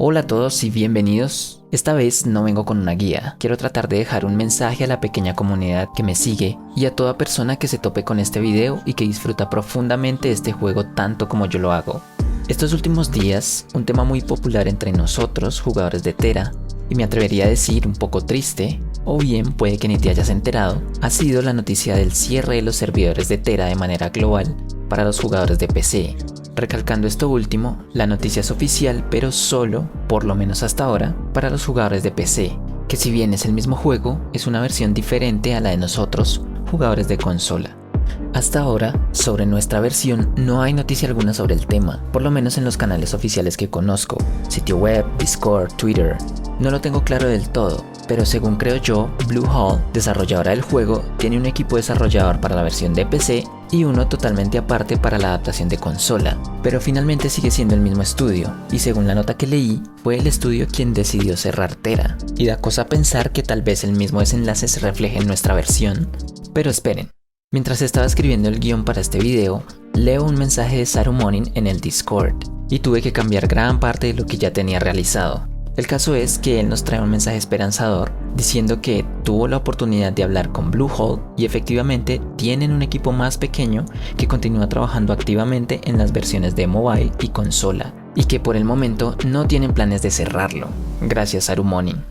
Hola a todos y bienvenidos. Esta vez no vengo con una guía, quiero tratar de dejar un mensaje a la pequeña comunidad que me sigue y a toda persona que se tope con este video y que disfruta profundamente este juego tanto como yo lo hago. Estos últimos días, un tema muy popular entre nosotros, jugadores de Tera, y me atrevería a decir un poco triste, o bien puede que ni te hayas enterado, ha sido la noticia del cierre de los servidores de Tera de manera global para los jugadores de PC. Recalcando esto último, la noticia es oficial, pero solo, por lo menos hasta ahora, para los jugadores de PC, que si bien es el mismo juego, es una versión diferente a la de nosotros, jugadores de consola. Hasta ahora, sobre nuestra versión no hay noticia alguna sobre el tema, por lo menos en los canales oficiales que conozco, sitio web, Discord, Twitter. No lo tengo claro del todo, pero según creo yo, Bluehole, desarrolladora del juego, tiene un equipo desarrollador para la versión de PC y uno totalmente aparte para la adaptación de consola, pero finalmente sigue siendo el mismo estudio, y según la nota que leí, fue el estudio quien decidió cerrar Tera, y da cosa pensar que tal vez el mismo desenlace se refleje en nuestra versión. Pero esperen, mientras estaba escribiendo el guión para este video, leo un mensaje de Sarumonin en el Discord, y tuve que cambiar gran parte de lo que ya tenía realizado. El caso es que él nos trae un mensaje esperanzador diciendo que tuvo la oportunidad de hablar con Bluehole y efectivamente tienen un equipo más pequeño que continúa trabajando activamente en las versiones de mobile y consola y que por el momento no tienen planes de cerrarlo. Gracias, Sarumonin.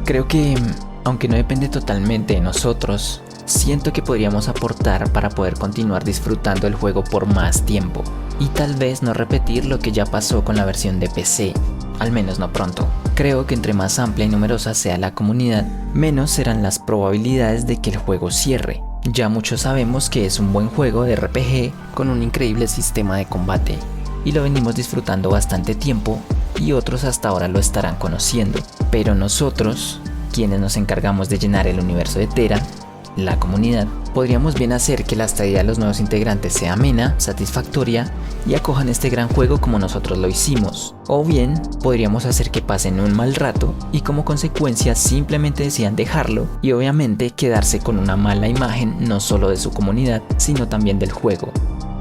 Creo que, aunque no depende totalmente de nosotros, siento que podríamos aportar para poder continuar disfrutando el juego por más tiempo y tal vez no repetir lo que ya pasó con la versión de PC. Al menos no pronto. Creo que entre más amplia y numerosa sea la comunidad, menos serán las probabilidades de que el juego cierre. Ya muchos sabemos que es un buen juego de RPG con un increíble sistema de combate, y lo venimos disfrutando bastante tiempo, y otros hasta ahora lo estarán conociendo. Pero nosotros, quienes nos encargamos de llenar el universo de Tera, la comunidad, podríamos bien hacer que la estadía de los nuevos integrantes sea amena, satisfactoria y acojan este gran juego como nosotros lo hicimos. O bien, podríamos hacer que pasen un mal rato y como consecuencia simplemente decidan dejarlo y obviamente quedarse con una mala imagen no solo de su comunidad, sino también del juego.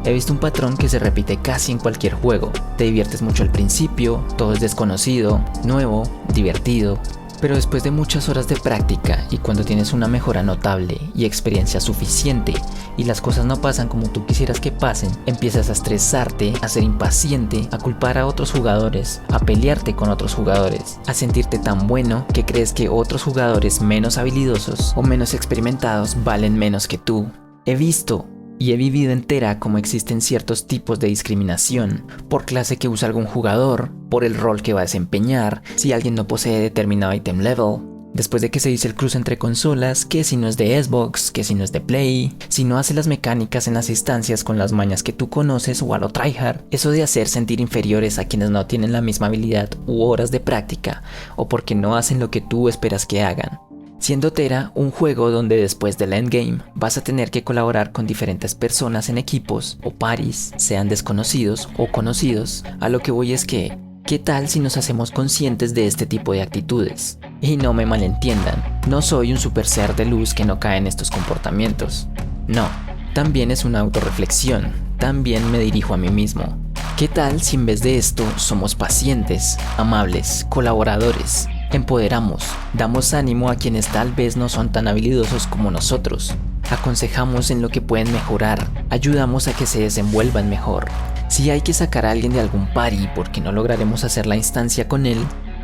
He visto un patrón que se repite casi en cualquier juego. Te diviertes mucho al principio, todo es desconocido, nuevo, divertido. Pero después de muchas horas de práctica y cuando tienes una mejora notable y experiencia suficiente y las cosas no pasan como tú quisieras que pasen, empiezas a estresarte, a ser impaciente, a culpar a otros jugadores, a pelearte con otros jugadores, a sentirte tan bueno que crees que otros jugadores menos habilidosos o menos experimentados valen menos que tú. He visto y he vivido en Tera como existen ciertos tipos de discriminación, por clase que usa algún jugador, por el rol que va a desempeñar, si alguien no posee determinado item level, después de que se dice el cruce entre consolas, que si no es de Xbox, que si no es de Play, si no hace las mecánicas en las instancias con las mañas que tú conoces o a lo tryhard, eso de hacer sentir inferiores a quienes no tienen la misma habilidad u horas de práctica, o porque no hacen lo que tú esperas que hagan. Siendo Tera un juego donde después del endgame vas a tener que colaborar con diferentes personas en equipos o paris, sean desconocidos o conocidos, a lo que voy es que, ¿qué tal si nos hacemos conscientes de este tipo de actitudes? Y no me malentiendan, no soy un super ser de luz que no cae en estos comportamientos. No, también es una autorreflexión, también me dirijo a mí mismo. ¿Qué tal si en vez de esto somos pacientes, amables, colaboradores? Empoderamos, damos ánimo a quienes tal vez no son tan habilidosos como nosotros, aconsejamos en lo que pueden mejorar, ayudamos a que se desenvuelvan mejor. Si hay que sacar a alguien de algún party porque no lograremos hacer la instancia con él,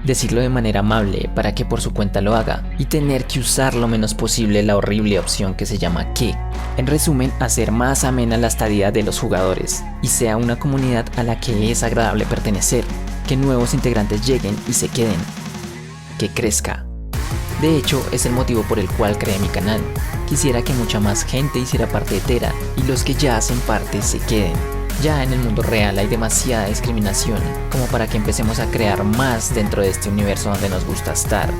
decirlo de manera amable para que por su cuenta lo haga y tener que usar lo menos posible la horrible opción que se llama que. En resumen, hacer más amena la estadía de los jugadores y sea una comunidad a la que es agradable pertenecer, que nuevos integrantes lleguen y se queden. Que crezca. De hecho, es el motivo por el cual creé mi canal. Quisiera que mucha más gente hiciera parte de Tera y los que ya hacen parte se queden. Ya en el mundo real hay demasiada discriminación como para que empecemos a crear más dentro de este universo donde nos gusta estar.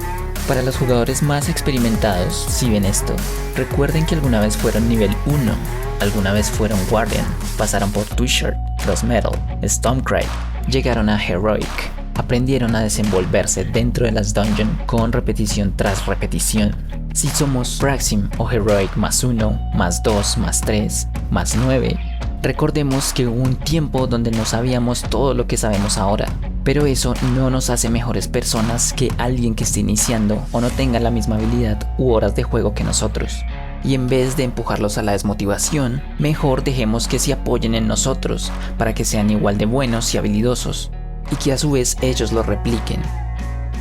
Para los jugadores más experimentados, si ven esto, recuerden que alguna vez fueron nivel 1, alguna vez fueron Guardian, pasaron por Twitchert, Frostmetal, Stormcry, llegaron a Heroic. Aprendieron a desenvolverse dentro de las dungeons con repetición tras repetición. Si somos Praxim o Heroic más 1, más 2, más 3, más 9, recordemos que hubo un tiempo donde no sabíamos todo lo que sabemos ahora. Pero eso no nos hace mejores personas que alguien que esté iniciando o no tenga la misma habilidad u horas de juego que nosotros. Y en vez de empujarlos a la desmotivación, mejor dejemos que se apoyen en nosotros para que sean igual de buenos y habilidosos, y que a su vez ellos lo repliquen.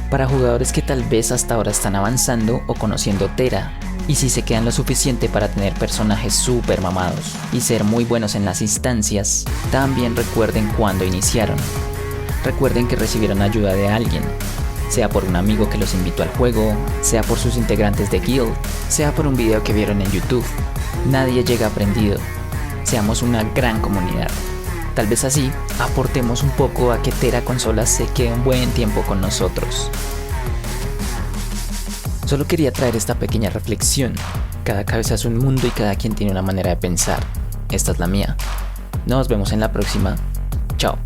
Para jugadores que tal vez hasta ahora están avanzando o conociendo Tera, y si se quedan lo suficiente para tener personajes super mamados y ser muy buenos en las instancias, también recuerden cuándo iniciaron. Recuerden que recibieron ayuda de alguien, sea por un amigo que los invitó al juego, sea por sus integrantes de guild, sea por un video que vieron en YouTube. Nadie llega aprendido. Seamos una gran comunidad. Tal vez así aportemos un poco a que Tera Consolas se quede un buen tiempo con nosotros. Solo quería traer esta pequeña reflexión. Cada cabeza es un mundo y cada quien tiene una manera de pensar. Esta es la mía. Nos vemos en la próxima. Chao.